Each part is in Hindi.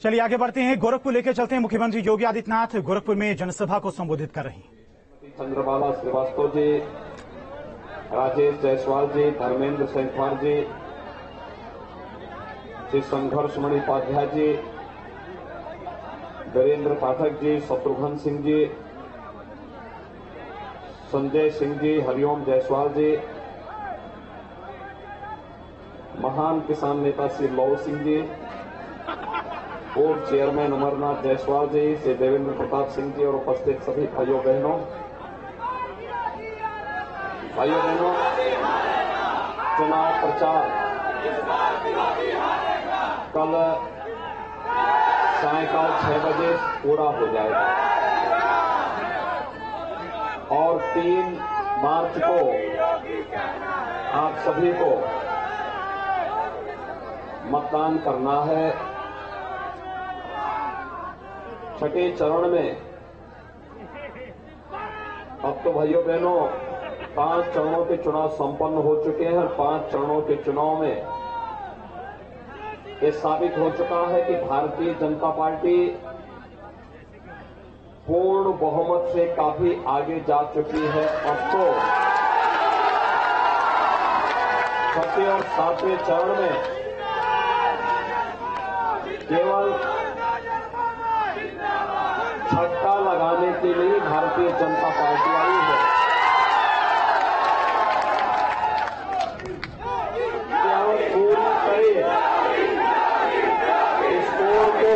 चलिए आगे बढ़ते हैं। गोरखपुर लेकर चलते हैं। मुख्यमंत्री योगी आदित्यनाथ गोरखपुर में जनसभा को संबोधित कर रहे हैं। चंद्रबाला श्रीवास्तव जी, राजेश जायसवाल जी, धर्मेंद्र सेठवार जी, श्री संघर्ष मणि उपाध्याय जी, वीरेंद्र पाठक जी, शत्रुघ्न सिंह जी, संजय सिंह जी, हरिओम जायसवाल जी, महान किसान नेता श्री लौ सिंह जी, बोर्ड चेयरमैन अमरनाथ जायसवाल जी, श्री देवेंद्र प्रताप सिंह जी और उपस्थित सभी भाइयों बहनों, चुनाव प्रचार कल सायंकाल 6 बजे पूरा हो जाएगा और 3 मार्च को आप सभी को मतदान करना है। छठे चरण में अब तो भाइयों बहनों 5 चरणों के चुनाव संपन्न हो चुके हैं और 5 चरणों के चुनाव में ये साबित हो चुका है कि भारतीय जनता पार्टी पूर्ण बहुमत से काफी आगे जा चुकी है। अब तो 6वें और 7वें चरण में केवल छक्का लगाने के लिए भारतीय जनता पार्टी आई है। केवल पूरी तरह स्कोर को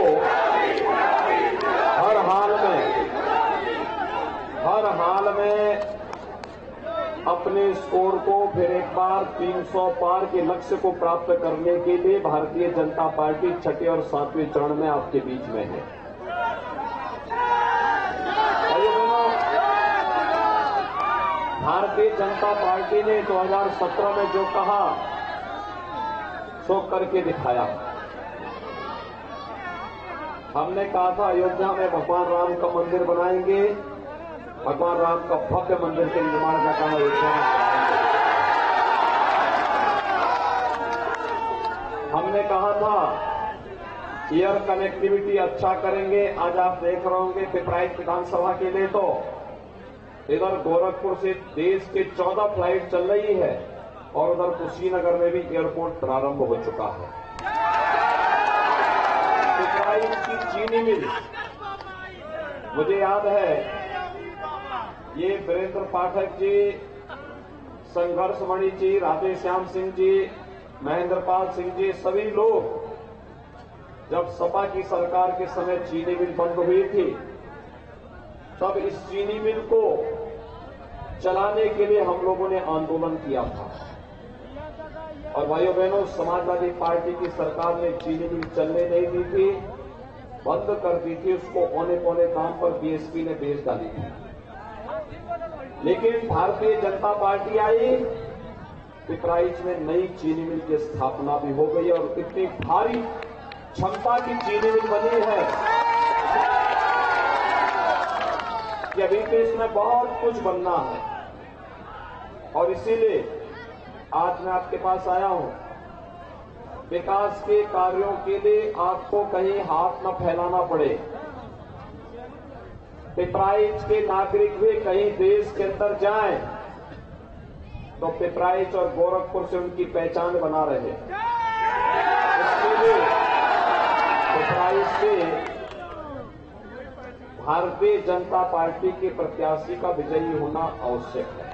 हर हाल में अपने स्कोर को फिर एक बार 300 पार के लक्ष्य को प्राप्त करने के लिए भारतीय जनता पार्टी छठे और 7वें चरण में आपके बीच में है। भारतीय जनता पार्टी ने 2017 में जो कहा सो करके दिखाया। हमने कहा था अयोध्या में भगवान राम का मंदिर बनाएंगे, भगवान राम का भव्य मंदिर के निर्माण का काम अयोध्या में कराएंगे। हमने कहा था एयर कनेक्टिविटी अच्छा करेंगे। आज आप देख रहे होंगे पिपराइच विधानसभा के लिए तो इधर गोरखपुर से देश के 14 फ्लाइट चल रही है और उधर कुशीनगर में भी एयरपोर्ट प्रारंभ हो चुका है। पिपराइच की चीनी मिल, मुझे याद है ये वीरेंद्र पाठक जी, संघर्ष मणि जी, राधेश्याम सिंह जी, महेंद्रपाल सिंह जी, सभी लोग जब सपा की सरकार के समय चीनी मिल बंद हुई थी तब इस चीनी मिल को चलाने के लिए हम लोगों ने आंदोलन किया था और भाइयों बहनों समाजवादी पार्टी की सरकार ने चीनी मिल चलने नहीं दी थी, बंद कर दी थी। उसको औने पौने काम पर बीएसपी ने बेच डाली थी। लेकिन भारतीय जनता पार्टी आई, पिपराइच में नई चीनी मिल की स्थापना भी हो गई और इतनी भारी क्षमता की चीनी मिल बनी है कि अभी तो इसमें बहुत कुछ बनना है और इसीलिए आज मैं आपके पास आया हूं। विकास के कार्यों के लिए आपको कहीं हाथ न फैलाना पड़े। पिपराइच के नागरिक भी कहीं देश के अंदर जाएं तो पिपराइच और गोरखपुर से उनकी पहचान बना रहे। इसके लिए पिपराइच से भारतीय जनता पार्टी के प्रत्याशी का विजयी होना आवश्यक है।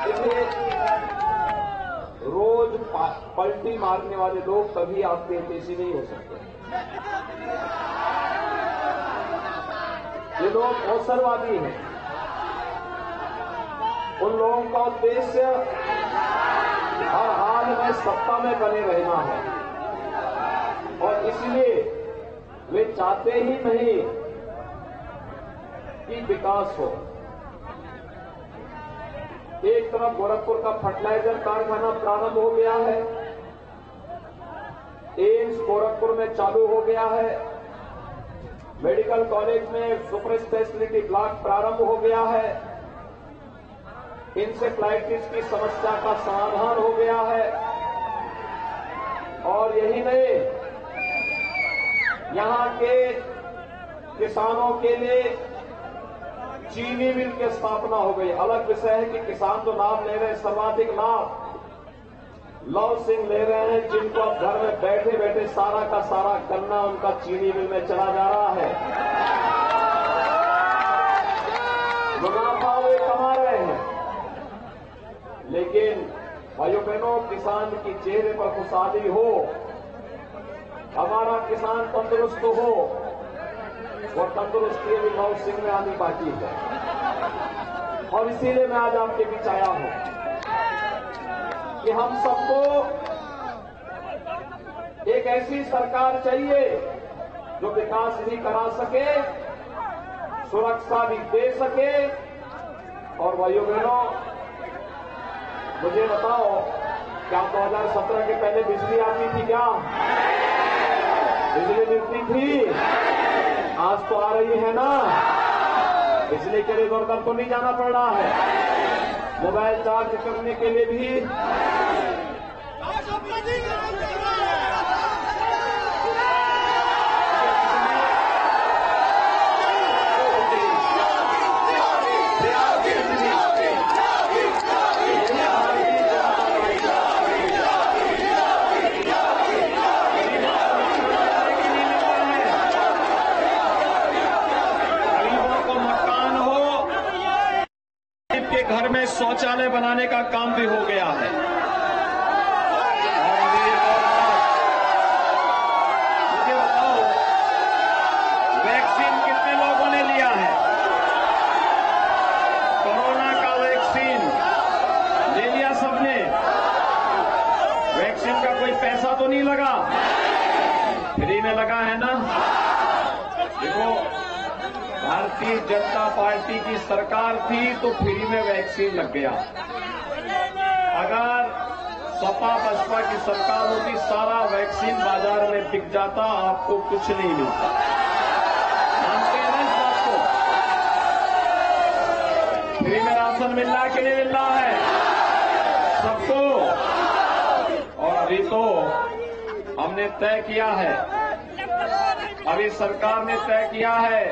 इसलिए रोज पलटी मारने वाले लोग कभी आपके हितैषी नहीं हो सकते। ये लोग अवसरवादी हैं। उन लोगों का उद्देश्य हर हाल में सत्ता में बने रहना है और इसलिए वे चाहते ही नहीं कि विकास हो। एक तरफ गोरखपुर का फर्टिलाइजर कारखाना प्रारंभ हो गया है, एम्स गोरखपुर में चालू हो गया है, मेडिकल कॉलेज में सुपर स्पेशलिटी ब्लॉक प्रारंभ हो गया है, इंसेफ्लाइटिस की समस्या का समाधान हो गया है। और यही नहीं, यहां के किसानों के लिए चीनी मिल की स्थापना हो गई। अलग विषय है कि किसान तो लाभ ले रहे हैं, सर्वाधिक लाभ लव सिंह ले रहे हैं, जिनको अब घर में बैठे बैठे सारा का सारा गन्ना उनका चीनी मिल में चला जा रहा है। मुनाफा वे कमा रहे हैं, लेकिन भाइयों बहनों, किसान के चेहरे पर खुशहाली हो, हमारा किसान तंदुरुस्त हो, और तंदुरुस्ती भी लव सिंह में आनी बाकी है। और इसीलिए मैं आज आपके बीच आया हूं कि हम सबको एक ऐसी सरकार चाहिए जो विकास भी करा सके, सुरक्षा भी दे सके। और भाइयों बहनों, मुझे बताओ, क्या 2017 के पहले बिजली आती थी? क्या बिजली मिलती थी? आज तो आ रही है ना। बिजली के लिए दौर तो नहीं जाना पड़ रहा है, मोबाइल चार्ज करने के लिए भी घर में शौचालय बनाने का काम भी हो गया है। और मुझे बताओ, वैक्सीन कितने लोगों ने लिया है? कोरोना का वैक्सीन ले लिया सबने? वैक्सीन का कोई पैसा तो नहीं लगा? फ्री में लगा है ना। देखो, भारतीय जनता पार्टी की सरकार थी तो फ्री में वैक्सीन लग गया। अगर सपा बसपा की सरकार होती, सारा वैक्सीन बाजार में बिक जाता, आपको कुछ नहीं मिलता। मानते हैं ना इस बात को? फ्री में राशन मिल रहा है कि नहीं मिल रहा है सबको? और अभी तो हमने तय किया है, अभी सरकार ने तय किया है,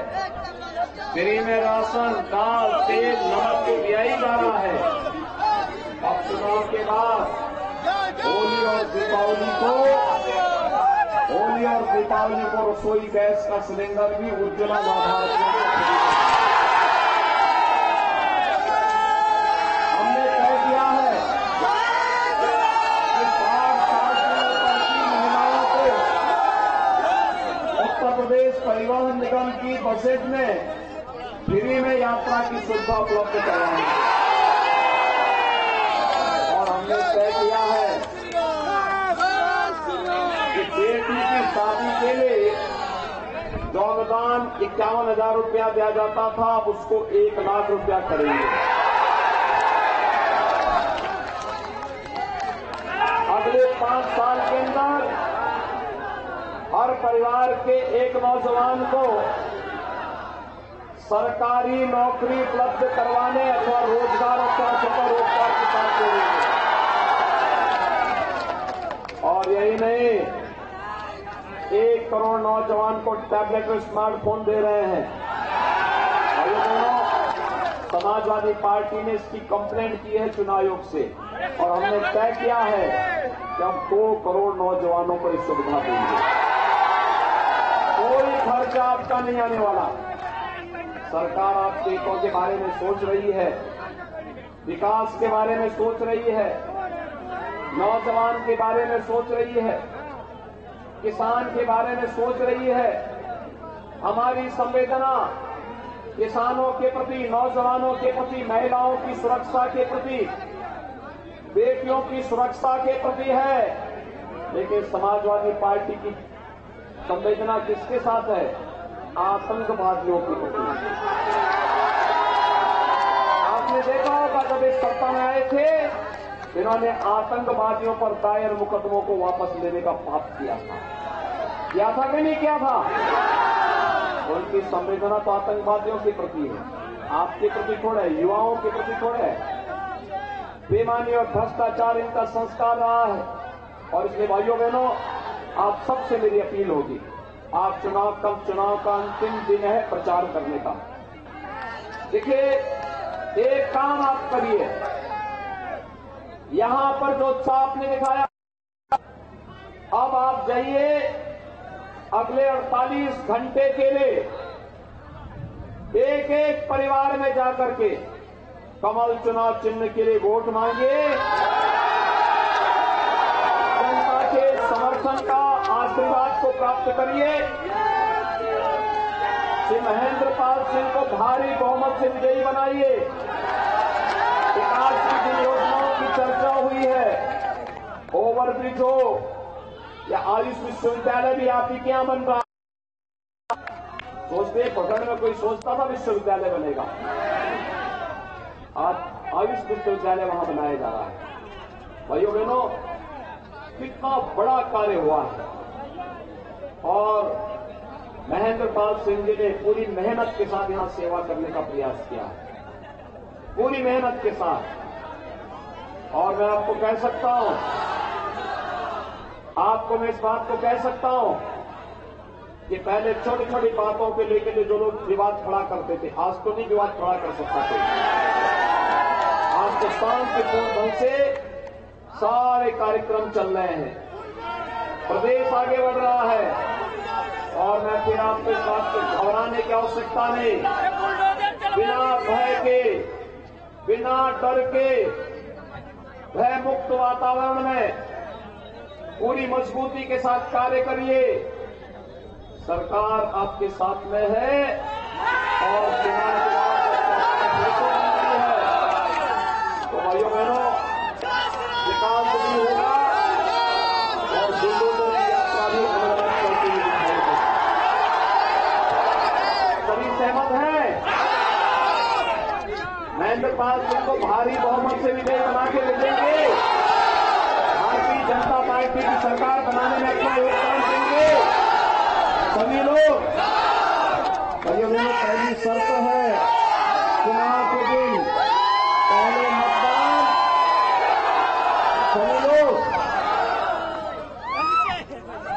फ्री में राशन, दाल, तेल, नमक तो दिया ही जा रहा है। अब चुनाव के बाद होली और दीपावली को रसोई गैस का सिलेंडर भी उज्ज्वला लाभार्थियों को हमने तय किया है कि 60 साल से ऊपर की महिलाओं को उत्तर प्रदेश परिवहन निगम की बसेज में फ्री में यात्रा की सुविधा उपलब्ध कराएंगे। और हमने तय किया है कि बेटी की शादी के लिए जो अनुदान 51,000 रुपया दिया जाता था, अब उसको 1 लाख रुपया करेंगे। अगले 5 साल के अंदर हर परिवार के एक नौजवान को सरकारी नौकरी उपलब्ध करवाने अथवा रोजगार अथवा स्वरोजगार की बात करेंगे। और यही नहीं, 1 करोड़ नौजवान को टैबलेट और स्मार्टफोन दे रहे हैं। समाजवादी पार्टी ने इसकी कंप्लेंट की है चुनाव आयोग से, और हमने तय किया है कि हम 2 करोड़ नौजवानों को इस सुविधा देंगे। कोई खर्चा आपका नहीं आने वाला। सरकार आपके हितों के बारे में सोच रही है, विकास के बारे में सोच रही है, नौजवान के बारे में सोच रही है, किसान के बारे में सोच रही है। हमारी संवेदना किसानों के प्रति, नौजवानों के प्रति, महिलाओं की सुरक्षा के प्रति, बेटियों की सुरक्षा के प्रति है। लेकिन समाजवादी पार्टी की संवेदना किसके साथ है? आतंकवादियों के प्रति। आपने देखा होगा जब इस सत्ता में आए थे, इन्होंने आतंकवादियों पर दायर मुकदमों को वापस लेने का पाप किया था कि नहीं किया था? उनकी संवेदना तो आतंकवादियों के प्रति है, आपके प्रति थोड़ा है, युवाओं के प्रति थोड़ा है। बेईमानी और भ्रष्टाचार इनका संस्कार रहा है। और इसलिए भाइयों बहनों, आप सबसे मेरी अपील होगी, आप कल चुनाव का अंतिम दिन है प्रचार करने का। देखिए, एक काम आप करिए, यहां पर जो उत्साह आपने दिखाया, अब आप जाइए अगले 48 घंटे के लिए एक एक परिवार में जाकर के कमल चुनाव चिन्ह के लिए वोट मांगिए। जनता के समर्थन का आशीर्वाद को प्राप्त करिए। श्री महेंद्र पाल सिंह को भारी बहुमत से विजयी बनाइए। विकास की जिन योजनाओं की चर्चा हुई है, ओवरब्रिज हो या आयुष विश्वविद्यालय भी आप ही के यहां बन रहा। सोचते पकड़ में कोई सोचता था विश्वविद्यालय बनेगा, आज आयुष विश्वविद्यालय वहां बनाया जा रहा है। भाइयों बहनों, कितना बड़ा कार्य हुआ है और महेंद्र पाल सिंह जी ने पूरी मेहनत के साथ यहां सेवा करने का प्रयास किया है, पूरी मेहनत के साथ। और मैं आपको कह सकता हूं, आपको मैं इस बात को कह सकता हूं कि पहले छोटी छोटी बातों के लेकर जो लोग विवाद खड़ा करते थे, आज तो नहीं विवाद खड़ा कर सकता कोई। आज तो शांतिपूर्ण ढंग से सारे कार्यक्रम चल रहे हैं, प्रदेश आगे बढ़ रहा है और मैं फिर आपको इस बात से घबराने की आवश्यकता नहीं, बिना भय के, बिना डर के, भय मुक्त वातावरण में पूरी मजबूती के साथ कार्य करिए। सरकार आपके साथ में है और तो भाइयों बहनों, विकास भी होगा और दिल्ली में भी यात्रा भी चलती हुई दिखाई देगी। सभी सहमत हैं? महेंद्र पाल सिंह को भारी बहुमत से विजयी बना के भेजेंगे, भारतीय जनता पार्टी की सरकार बनाने में अपना योगदान देंगे सभी लोग। भाइयों बहनों, पहली शर्त है चुनाव के दिन पहले मतदान। सभी लोग,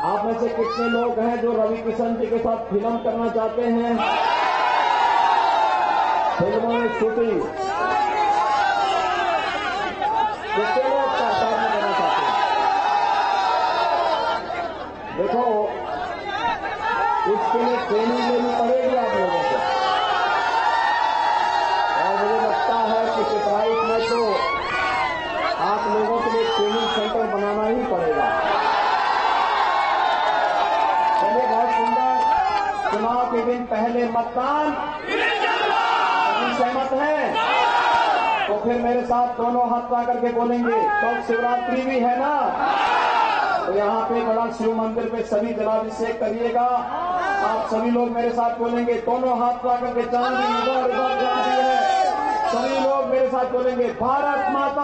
आप में से कितने लोग हैं जो रवि किशन जी के साथ फिल्म करना चाहते हैं, फिल्मों में शूटिंग? कितने लोग सरकार में करना चाहते हैं? देखो, इसके लिए ट्रेनिंग लेनी पड़ेगी आप लोगों को और मुझे लगता है कि पिपराइच में तो आप लोगों के लिए ट्रेनिंग सेंटर बनाना ही पड़ेगा। चलिए, बहुत सुंदर। चुनाव के दिन पहले मतदान, सभी सहमत हैं? तो फिर मेरे साथ दोनों हाथ पा करके बोलेंगे। तो शिवरात्रि भी है ना, तो यहाँ पे बड़ा शिव मंदिर पे सभी जलाभिषेक करिएगा। आप सभी लोग मेरे साथ बोलेंगे, दोनों हाथ पा करके चांदी इधर उधर चांदी है। सभी लोग मेरे साथ बोलेंगे, भारत माता।